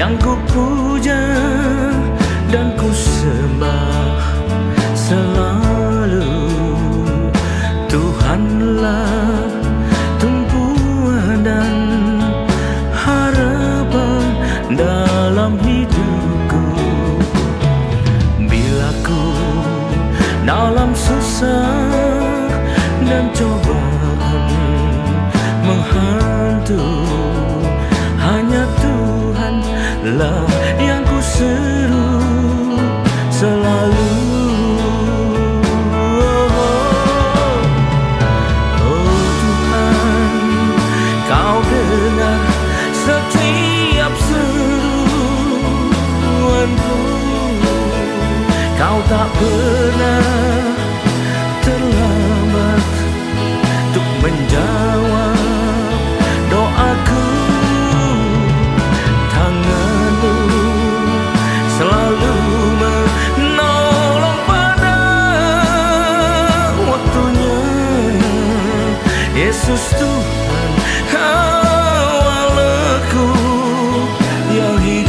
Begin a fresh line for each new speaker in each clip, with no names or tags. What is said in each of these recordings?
yang ku puja dan ku sembah selalu. Tuhanlah tumpuan dan harapan dalam hidupku. Bila ku dalam susah dan cobaan menghantui, hanya Tuhanlah yang ku seru selalu. Oh Tuhan, Kau dengar setiap seruanku. Kau tak pernah terlambat untuk menjawab doaku. Tangan-Mu selalu menolong pada waktunya. Yesus Tuhan, awalku yang hidup.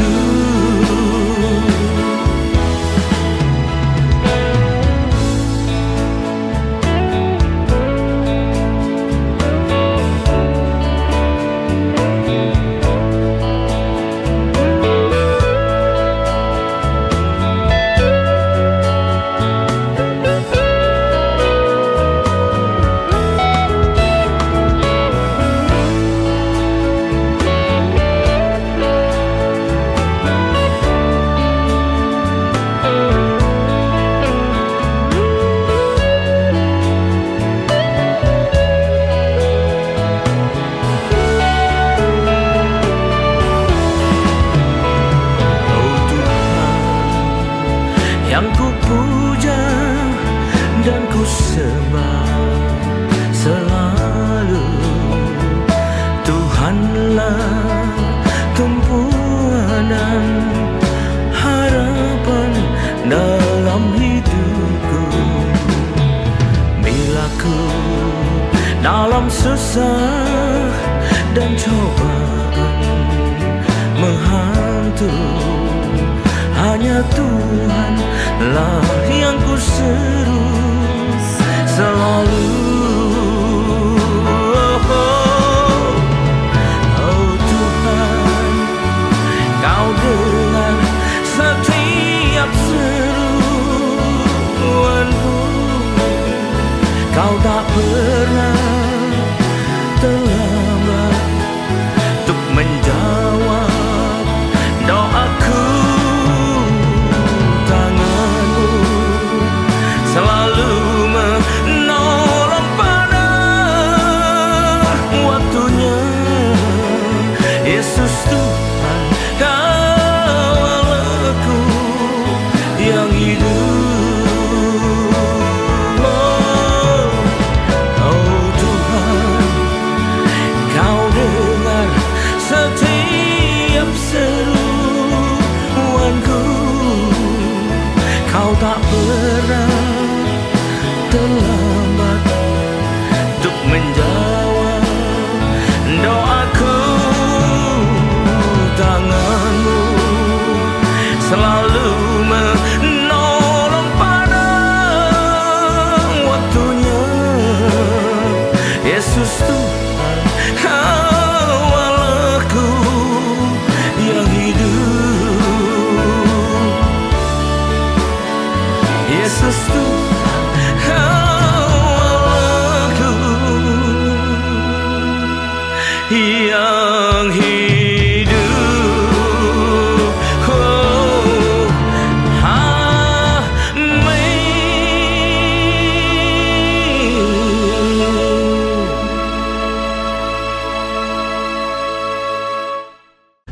Yang ku puja dan ku sembah selalu. Tuhanlah tumpuan dan harapan dalam hidupku. Bila ku dalam susah dan cobaan menghantui, hanya Tuhanlah yang ku seru selalu. Oh Tuhan, Kau dengar setiap seruanku. Kau tak pernah terlambat untuk menjawab doaku. Selalu menolong pada waktunya. Yesus Tuhan, Kau yang hidup. Oh Tuhan, Kau dengar setiap seruanku. Kau tak pernah terlambat untuk menjawab doaku. Tangan-Mu selalu menolong pada waktunya. Yesus Tuhan, awalku yang hidup. Yesus Tuhan, awalku yang hidup. Oh,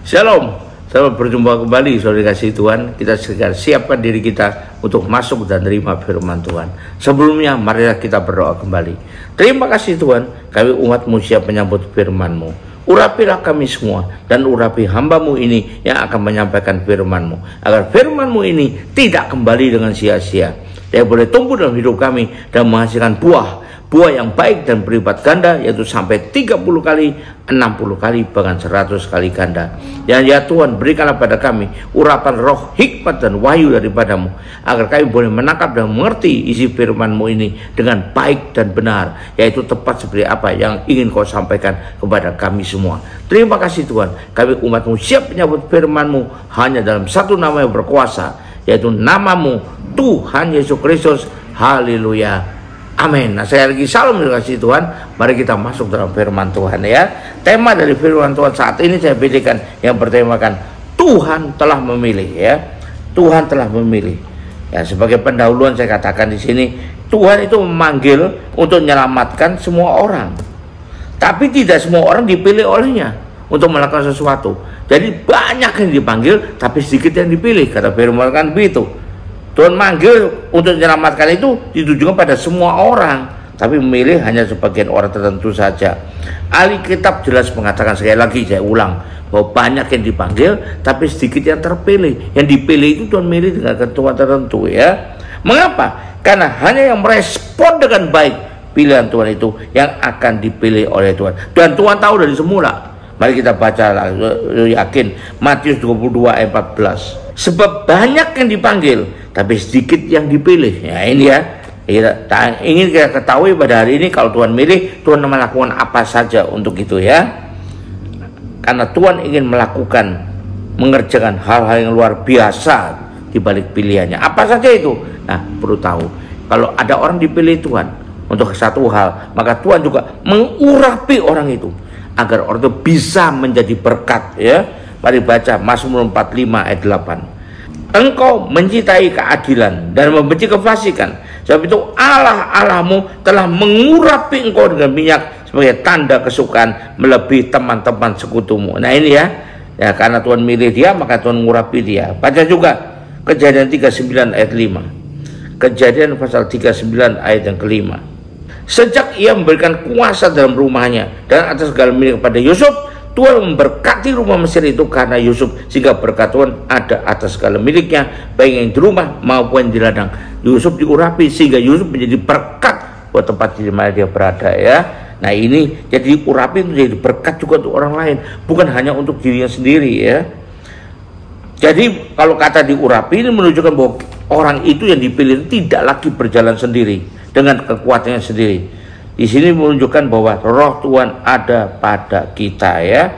Shalom, selamat berjumpa kembali saudara kasih Tuhan. Kita segera siapkan diri kita untuk masuk dan terima firman Tuhan. Sebelumnya marilah kita berdoa kembali. Terima kasih Tuhan, kami umat-Mu siap menyambut firman-Mu. Urapilah kami semua dan urapi hamba-Mu ini yang akan menyampaikan firman-Mu, agar firman-Mu ini tidak kembali dengan sia-sia. Dia boleh tumbuh dalam hidup kami dan menghasilkan buah yang baik dan berlipat ganda, yaitu sampai 30 kali, 60 kali, bahkan 100 kali ganda. Dan ya Tuhan, berikanlah pada kami urapan roh, hikmat dan wahyu daripadamu, agar kami boleh menangkap dan mengerti isi firman-Mu ini dengan baik dan benar, yaitu tepat seperti apa yang ingin Kau sampaikan kepada kami semua. Terima kasih Tuhan, kami umat-Mu siap menyambut firman-Mu hanya dalam satu nama yang berkuasa, yaitu nama-Mu, Tuhan Yesus Kristus. Haleluya. Amin. Nah, saya lagi salam kasih Tuhan. Mari kita masuk dalam firman Tuhan ya. Tema dari firman Tuhan saat ini saya pilihkan yang bertemakan Tuhan telah memilih ya. Tuhan telah memilih. Ya, sebagai pendahuluan saya katakan di sini, Tuhan itu memanggil untuk menyelamatkan semua orang. Tapi tidak semua orang dipilih olehnya untuk melakukan sesuatu. Jadi banyak yang dipanggil tapi sedikit yang dipilih. Kata firman kan begitu. Tuhan manggil untuk menyelamatkan itu ditujukan pada semua orang, tapi memilih hanya sebagian orang tertentu saja. Alkitab jelas mengatakan, sekali lagi saya ulang, bahwa banyak yang dipanggil tapi sedikit yang terpilih. Yang dipilih itu Tuhan milih dengan ketentuan tertentu ya. Mengapa? Karena hanya yang merespon dengan baik pilihan Tuhan itu yang akan dipilih oleh Tuhan. Dan Tuhan tahu dari semula. Mari kita baca yakin Matius 22 ayat 14. Sebab banyak yang dipanggil tapi sedikit yang dipilih. Ya ini ya. Ingin kita ketahui pada hari ini, kalau Tuhan milih, Tuhan melakukan apa saja untuk itu ya. Karena Tuhan ingin mengerjakan hal-hal yang luar biasa di balik pilihannya. Apa saja itu? Nah, perlu tahu. Kalau ada orang dipilih Tuhan untuk satu hal, maka Tuhan juga mengurapi orang itu agar orang itu bisa menjadi berkat ya. Mari baca Mazmur 45 ayat 8. Engkau mencintai keadilan dan membenci kefasikan, sebab itu Allah-Allahmu telah mengurapi engkau dengan minyak sebagai tanda kesukaan melebihi teman-teman sekutumu. Nah ini ya, karena Tuhan milih dia, maka Tuhan mengurapi dia. Baca juga Kejadian 39 ayat 5. Kejadian pasal 39 ayat yang kelima. Sejak ia memberikan kuasa dalam rumahnya dan atas segala milik kepada Yusuf, Tuhan memberkati rumah Mesir itu karena Yusuf, sehingga berkat Tuhan ada atas segala miliknya, baik yang di rumah maupun di ladang. Yusuf diurapi sehingga Yusuf menjadi berkat buat tempat di mana dia berada ya. Nah ini jadi urapi menjadi berkat juga untuk orang lain, bukan hanya untuk dirinya sendiri ya. Jadi kalau kata diurapi ini menunjukkan bahwa orang itu yang dipilih tidak lagi berjalan sendiri dengan kekuatannya sendiri. Di sini menunjukkan bahwa roh Tuhan ada pada kita ya.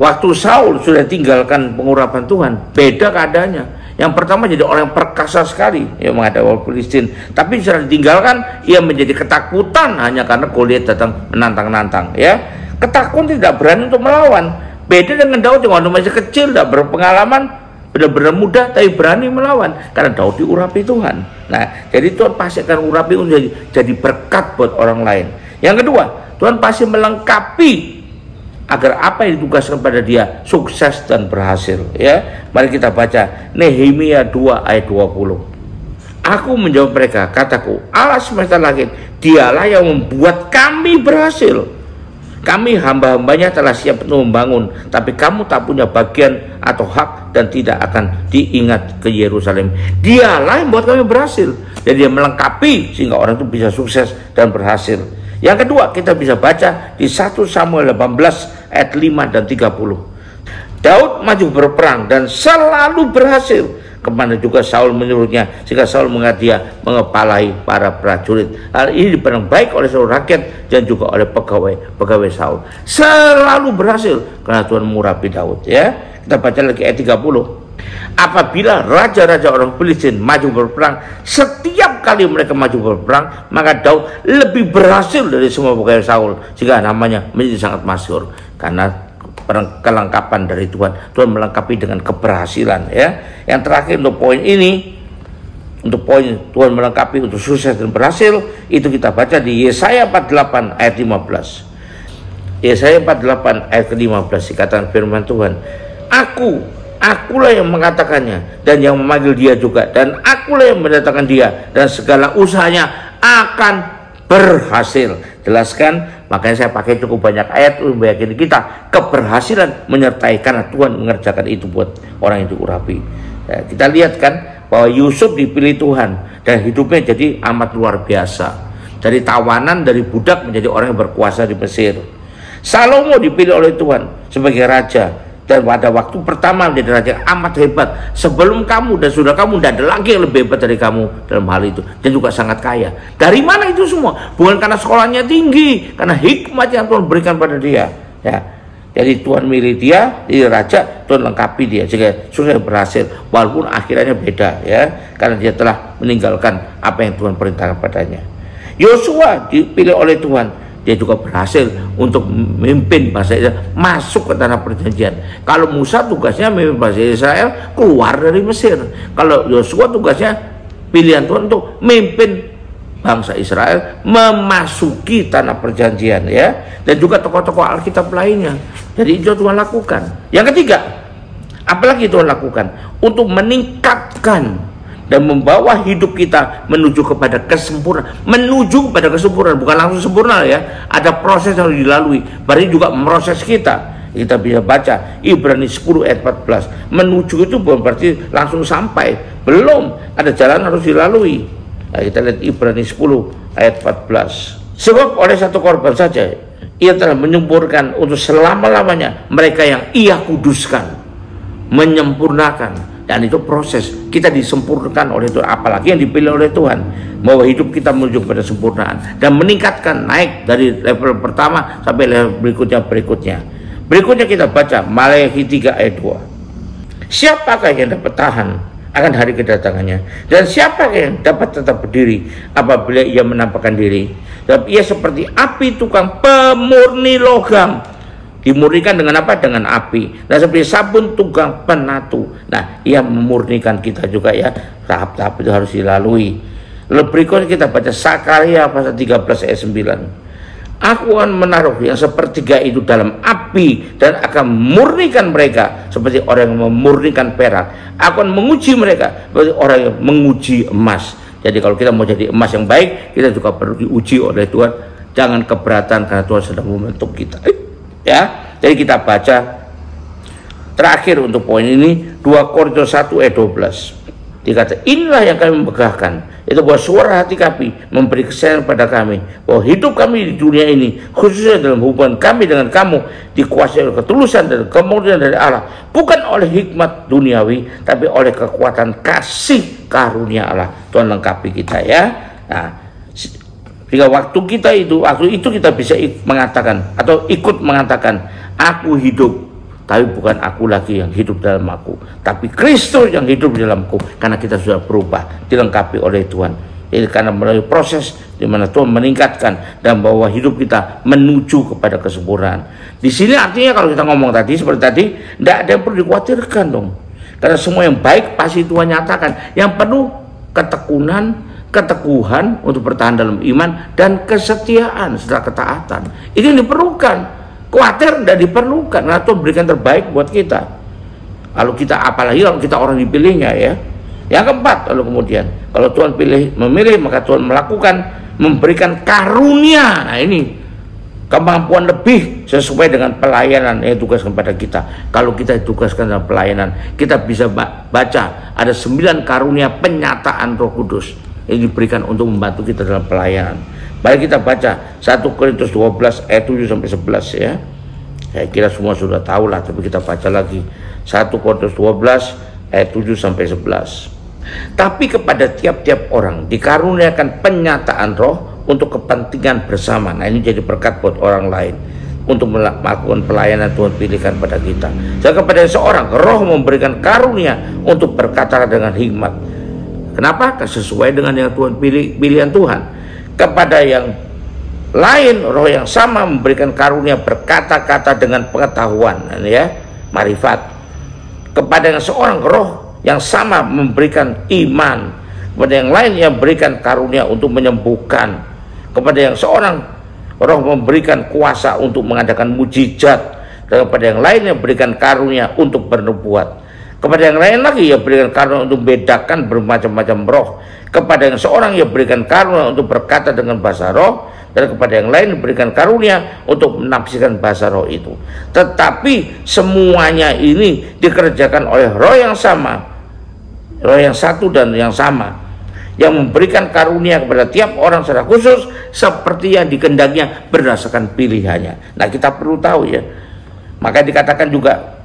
Waktu Saul sudah tinggalkan pengurapan Tuhan, beda keadaannya. Yang pertama jadi orang yang perkasa sekali yang menghadapi orang Filistin, tapi setelah ditinggalkan ia menjadi ketakutan hanya karena Goliat datang menantang-nantang ya. Ketakutan, tidak berani untuk melawan. Beda dengan Daud yang waktu masih kecil, tidak berpengalaman, benar-benar muda tapi berani melawan karena Daud diurapi Tuhan. Nah, jadi Tuhan pasti akan urapi untuk jadi berkat buat orang lain. Yang kedua, Tuhan pasti melengkapi agar apa yang ditugaskan pada dia sukses dan berhasil ya. Mari kita baca Nehemia 2 ayat 20. Aku menjawab mereka, kataku, Allah semesta langit, dialah yang membuat kami berhasil. Kami hamba-hambanya telah siap untuk membangun, tapi kamu tak punya bagian atau hak dan tidak akan diingat ke Yerusalem. Dialah yang membuat kami berhasil. Jadi dia melengkapi sehingga orang itu bisa sukses dan berhasil. Yang kedua, kita bisa baca di 1 Samuel 18 ayat 5 dan 30. Daud maju berperang dan selalu berhasil kemana juga Saul menyuruhnya, sehingga Saul mengangkat dia mengepalai para prajurit. Hal ini dipandang baik oleh seluruh rakyat dan juga oleh pegawai Saul. Selalu berhasil karena Tuhan mengurapi Daud ya. Kita baca lagi ayat 30. Apabila raja-raja orang Filistin maju berperang, setiap kali mereka maju berperang, maka Daud lebih berhasil dari semua pegawai Saul, sehingga namanya menjadi sangat masyhur karena kelengkapan dari Tuhan. Tuhan melengkapi dengan keberhasilan ya. Yang terakhir untuk poin ini, untuk poin Tuhan melengkapi untuk sukses dan berhasil, itu kita baca di Yesaya 48 ayat 15. Yesaya 48 ayat ke-15 dikatakan firman Tuhan, Akulah yang mengatakannya dan yang memanggil dia juga, dan akulah yang mendatangkan dia, dan segala usahanya akan berhasil. Jelaskan, makanya saya pakai cukup banyak ayat untuk meyakini kita keberhasilan menyertai karena Tuhan mengerjakan itu buat orang yang diurapi ya. Kita lihat kan bahwa Yusuf dipilih Tuhan dan hidupnya jadi amat luar biasa. Dari tawanan, dari budak menjadi orang yang berkuasa di Mesir. Salomo dipilih oleh Tuhan sebagai raja, dan pada waktu pertama menjadi raja yang amat hebat. Sebelum kamu dan saudara kamu tidak ada lagi yang lebih hebat dari kamu dalam hal itu, dan juga sangat kaya. Dari mana itu semua? Bukan karena sekolahnya tinggi, karena hikmat yang Tuhan berikan pada dia. Ya, jadi Tuhan milih dia jadi raja, Tuhan lengkapi dia sehingga sukses berhasil, walaupun akhirnya beda ya, karena dia telah meninggalkan apa yang Tuhan perintahkan padanya. Yosua dipilih oleh Tuhan, dia juga berhasil untuk memimpin bangsa Israel masuk ke tanah perjanjian. Kalau Musa tugasnya memimpin bangsa Israel keluar dari Mesir, kalau Yosua tugasnya pilihan Tuhan untuk memimpin bangsa Israel memasuki tanah perjanjian ya, dan juga tokoh-tokoh Alkitab lainnya. Jadi itu Tuhan lakukan. Yang ketiga, apalagi Tuhan lakukan untuk meningkatkan dan membawa hidup kita menuju kepada kesempurnaan. Menuju kepada kesempurnaan, bukan langsung sempurna ya. Ada proses yang harus dilalui. Berarti juga memproses kita. Kita bisa baca Ibrani 10 ayat 14. Menuju itu bukan berarti langsung sampai. Belum, ada jalan harus dilalui. Nah, kita lihat Ibrani 10 ayat 14. Sebab oleh satu korban saja ia telah menyempurnakan untuk selama-lamanya mereka yang ia kuduskan, menyempurnakan. Dan itu proses, kita disempurnakan oleh Tuhan, apalagi yang dipilih oleh Tuhan, bahwa hidup kita menuju kepada sempurnaan dan meningkatkan, naik dari level pertama sampai level berikutnya. Berikutnya kita baca Maleakhi 3 ayat 2. Siapakah yang dapat tahan akan hari kedatangannya, dan siapakah yang dapat tetap berdiri apabila ia menampakkan diri? Sebab ia seperti api tukang pemurni logam, dimurnikan dengan apa? Dengan api. Nah, seperti sabun tukang penatu. Nah, ia memurnikan kita juga ya. Tahap-tahap itu harus dilalui. Lalu berikutnya kita baca Sakaria pasal 13 ayat 9. Aku akan menaruh yang sepertiga itu dalam api dan akan memurnikan mereka seperti orang yang memurnikan perak. Aku akan menguji mereka seperti orang yang menguji emas. Jadi kalau kita mau jadi emas yang baik, kita juga perlu diuji oleh Tuhan. Jangan keberatan karena Tuhan sedang membentuk kita. Ya, jadi kita baca terakhir untuk poin ini 2 Korintus 1 ayat 12. Dikata, inilah yang kami megahkan, itu bahwa suara hati kami memberi kesaksian pada kami bahwa hidup kami di dunia ini, khususnya dalam hubungan kami dengan kamu, dikuasai oleh ketulusan dan kemurnian dari Allah, bukan oleh hikmat duniawi, tapi oleh kekuatan kasih karunia Allah. Tuhan lengkapi kita ya. Nah, jika waktu itu kita bisa mengatakan atau ikut mengatakan, aku hidup, tapi bukan aku lagi yang hidup dalam aku, tapi Kristus yang hidup di dalamku, karena kita sudah berubah, dilengkapi oleh Tuhan. Jadi karena melalui proses di mana Tuhan meningkatkan dan bawa hidup kita menuju kepada kesempurnaan. Di sini artinya kalau kita ngomong tadi seperti tadi, tidak ada yang perlu dikhawatirkan dong, karena semua yang baik pasti Tuhan nyatakan. Yang perlu ketekunan, keteguhan untuk bertahan dalam iman, dan kesetiaan setelah ketaatan. Itu yang diperlukan. Khawatir tidak diperlukan, karena Tuhan berikan terbaik buat kita. Kalau kita, apalagi kalau kita orang dipilihnya ya. Yang keempat, lalu kemudian kalau Tuhan memilih, maka Tuhan memberikan karunia. Nah, ini kemampuan lebih sesuai dengan pelayanan yang ditugaskan pada kita. Kalau kita ditugaskan dalam pelayanan, kita bisa baca ada 9 karunia penyataan Roh Kudus yang diberikan untuk membantu kita dalam pelayanan. Baik, kita baca 1 Korintus 12 ayat 7-11 ya. Saya kira semua sudah tahu lah, tapi kita baca lagi 1 Korintus 12 ayat 7-11. Tapi kepada tiap-tiap orang dikaruniakan penyataan roh untuk kepentingan bersama. Nah, ini jadi berkat buat orang lain untuk melakukan pelayanan Tuhan pilihkan pada kita. Dan kepada seorang roh memberikan karunia untuk berkata dengan hikmat. Kenapa? Sesuai dengan yang Tuhan pilihan Tuhan. Kepada yang lain roh yang sama memberikan karunia berkata-kata dengan pengetahuan ya, marifat. Kepada yang seorang roh yang sama memberikan iman. Kepada yang lain yang berikan karunia untuk menyembuhkan. Kepada yang seorang roh memberikan kuasa untuk mengadakan mujizat. Dan kepada yang lain yang berikan karunia untuk bernubuat. Kepada yang lain lagi ya berikan karunia untuk membedakan bermacam-macam roh. Kepada yang seorang ya berikan karunia untuk berkata dengan bahasa roh. Dan kepada yang lain berikan karunia untuk menafsirkan bahasa roh itu. Tetapi semuanya ini dikerjakan oleh roh yang sama, Roh yang satu dan yang sama, yang memberikan karunia kepada tiap orang secara khusus seperti yang dikehendakinya berdasarkan pilihannya. Nah, kita perlu tahu ya. Maka dikatakan juga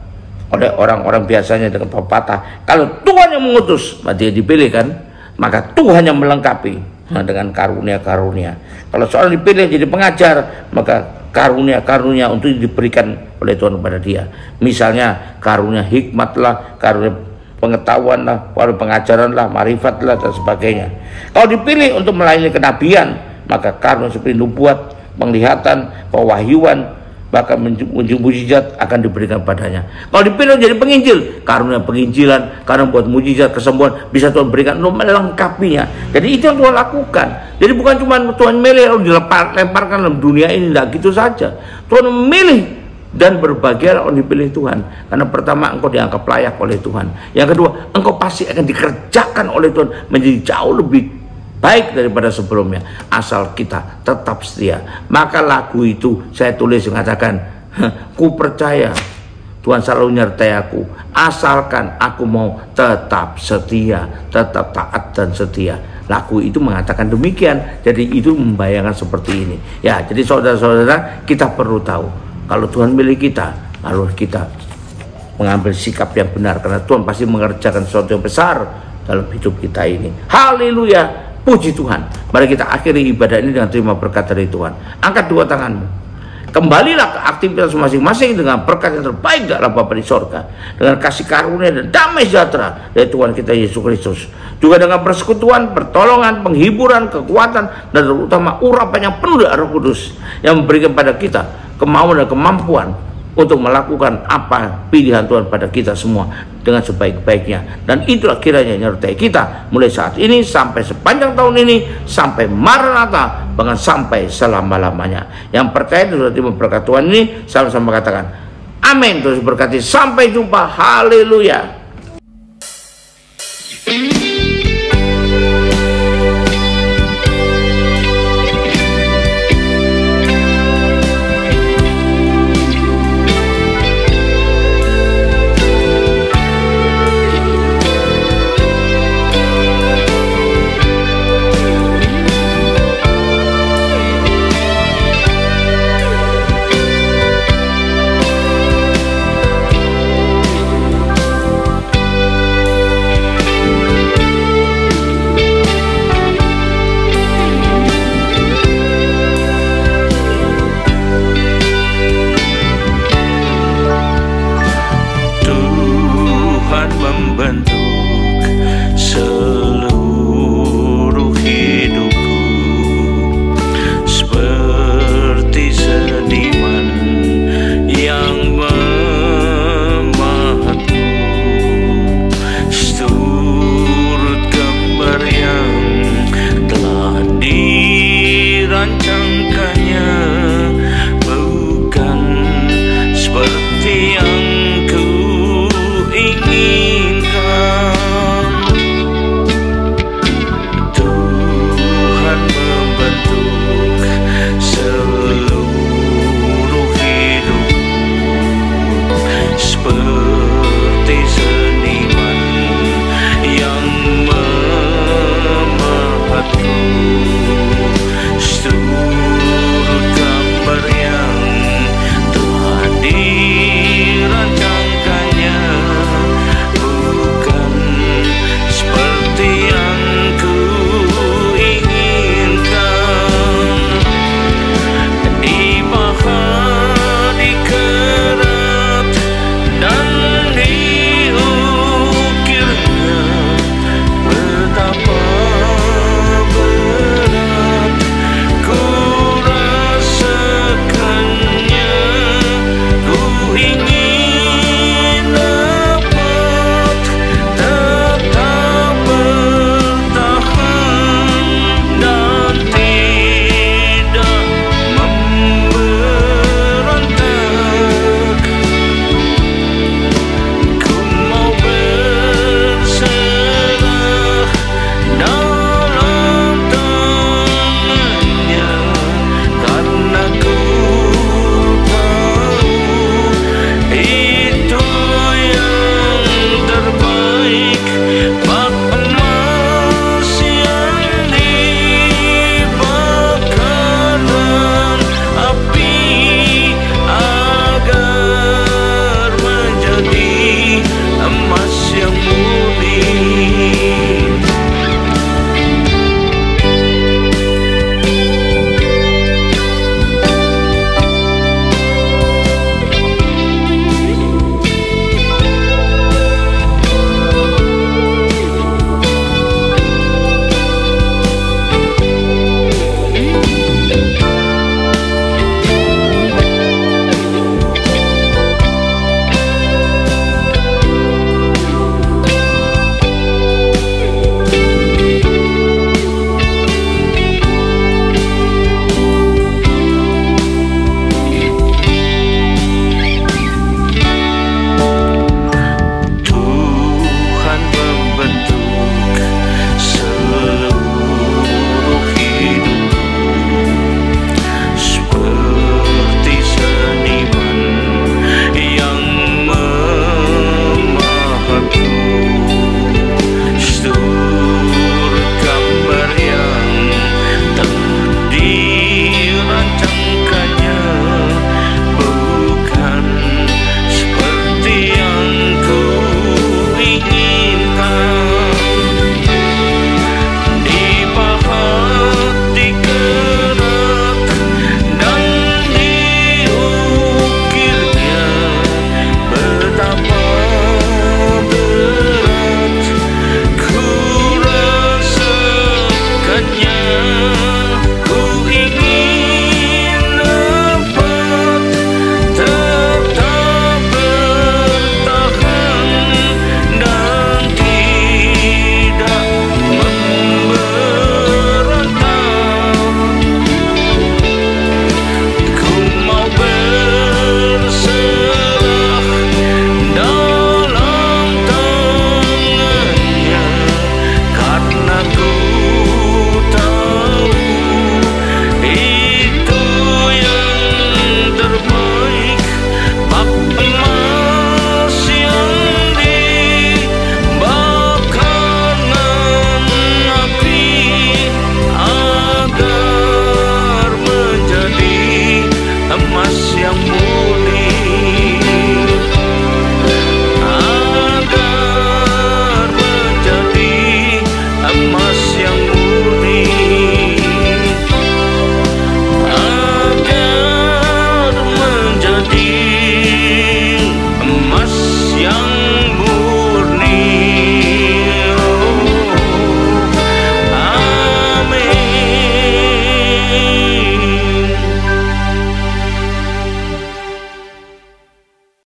oleh orang-orang biasanya dengan pepatah, kalau Tuhan yang mengutus, berarti dia dipilih kan, maka Tuhan yang melengkapi dengan karunia-karunia. Kalau seorang dipilih jadi pengajar, maka karunia-karunia untuk diberikan oleh Tuhan kepada dia. Misalnya karunia hikmat lah, karunia pengetahuan lah, karunia pengajaran lah, marifat lah, dan sebagainya. Kalau dipilih untuk melayani kenabian, maka karunia seperti nubuat, penglihatan, pewahyuan, bahkan mujizat akan diberikan padanya. Kalau dipilih jadi penginjil, karunia penginjilan, karena buat mujizat, kesembuhan bisa Tuhan berikan untuk melengkapinya. Jadi itu yang Tuhan lakukan. Jadi bukan cuma Tuhan milih lalu dilemparkan dalam dunia ini, tidak gitu saja. Tuhan memilih dan berbahagia orang dipilih Tuhan. Karena pertama, engkau dianggap layak oleh Tuhan. Yang kedua, engkau pasti akan dikerjakan oleh Tuhan menjadi jauh lebih baik daripada sebelumnya, asal kita tetap setia. Maka lagu itu saya tulis mengatakan, ku percaya Tuhan selalu menyertai aku, asalkan aku mau tetap setia, tetap taat dan setia. Lagu itu mengatakan demikian. Jadi itu membayangkan seperti ini ya. Jadi saudara-saudara, kita perlu tahu kalau Tuhan milih kita, harus kita mengambil sikap yang benar, karena Tuhan pasti mengerjakan sesuatu yang besar dalam hidup kita ini. Haleluya, puji Tuhan. Mari kita akhiri ibadah ini dengan terima berkat dari Tuhan. Angkat dua tanganmu. Kembalilah ke aktivitas masing-masing dengan berkat yang terbaik dari Bapa di sorga, dengan kasih karunia dan damai sejahtera dari Tuhan kita Yesus Kristus, juga dengan persekutuan, pertolongan, penghiburan, kekuatan, dan terutama urapan yang penuh dari Roh Kudus yang memberikan pada kita kemauan dan kemampuan untuk melakukan apa pilihan Tuhan pada kita semua dengan sebaik-baiknya. Dan itulah kiranya menyertai kita mulai saat ini sampai sepanjang tahun ini, sampai Maranatha, bahkan sampai selama-lamanya. Yang percaya sudah terima berkat Tuhan ini, sama-sama katakan amin. Terus berkati, sampai jumpa. Haleluya.